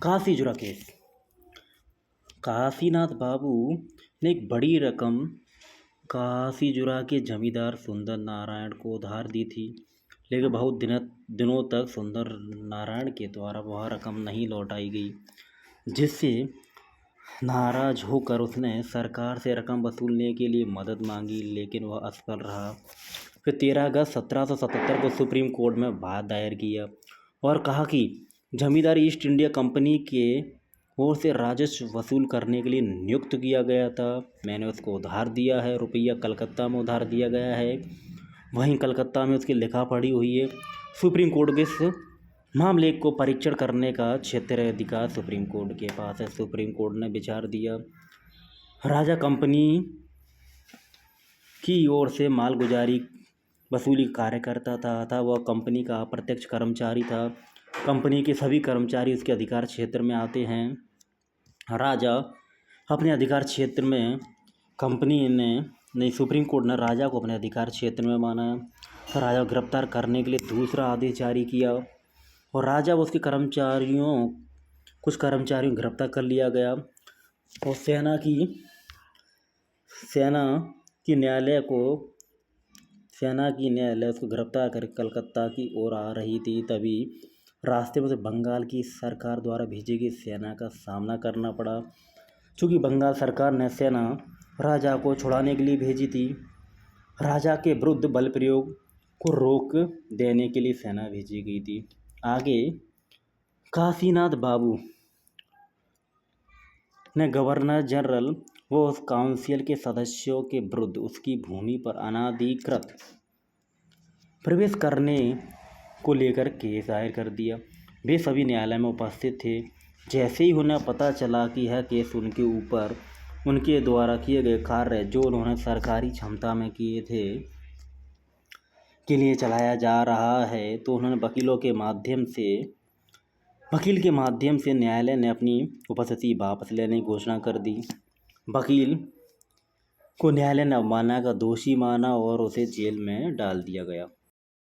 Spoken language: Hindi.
काशीजुरा केस। काशीनाथ बाबू ने एक बड़ी रकम काशीजुरा के जमींदार सुंदर नारायण को उधार दी थी, लेकिन बहुत दिनों तक सुंदर नारायण के द्वारा वह रकम नहीं लौटाई गई, जिससे नाराज होकर उसने सरकार से रकम वसूलने के लिए मदद मांगी, लेकिन वह असफल रहा। फिर 13 अगस्त 1777 को सुप्रीम कोर्ट में वाद दायर किया और कहा कि जमींदार ईस्ट इंडिया कंपनी के ओर से राजस्व वसूल करने के लिए नियुक्त किया गया था। मैंने उसको उधार दिया है, रुपया कलकत्ता में उधार दिया गया है, वहीं कलकत्ता में उसकी लिखा पढ़ी हुई है। सुप्रीम कोर्ट के इस मामले को परीक्षण करने का क्षेत्रीय अधिकार सुप्रीम कोर्ट के पास है। सुप्रीम कोर्ट ने विचार दिया। राजा कंपनी की ओर से मालगुजारी वसूली कार्य करता था। वह कंपनी का अप्रत्यक्ष कर्मचारी था। कंपनी के सभी कर्मचारी उसके अधिकार क्षेत्र में आते हैं। राजा अपने अधिकार क्षेत्र में सुप्रीम कोर्ट ने राजा को अपने अधिकार क्षेत्र में माना। तो राजा को गिरफ्तार करने के लिए दूसरा आदेश जारी किया और राजा व उसके कुछ कर्मचारियों को गिरफ्तार कर लिया गया और सेना की न्यायालय उसको गिरफ्तार कर कलकत्ता की ओर आ रही थी। तभी रास्ते में उसे बंगाल की सरकार द्वारा भेजी गई सेना का सामना करना पड़ा। चूँकि बंगाल सरकार ने सेना राजा को छुड़ाने के लिए भेजी थी, राजा के विरुद्ध बल प्रयोग को रोक देने के लिए सेना भेजी गई थी। आगे काशीनाथ बाबू ने गवर्नर जनरल व उस काउंसिल के सदस्यों के विरुद्ध उसकी भूमि पर अनाधिकृत प्रवेश करने को लेकर केस दायर कर दिया। वे सभी न्यायालय में उपस्थित थे। जैसे ही उन्हें पता चला कि यह केस उनके ऊपर उनके द्वारा किए गए कार्य जो उन्होंने सरकारी क्षमता में किए थे के लिए चलाया जा रहा है, तो उन्होंने वकील के माध्यम से न्यायालय ने अपनी उपस्थिति वापस लेने की घोषणा कर दी। वकील को न्यायालय ने अवमानना का दोषी माना और उसे जेल में डाल दिया गया।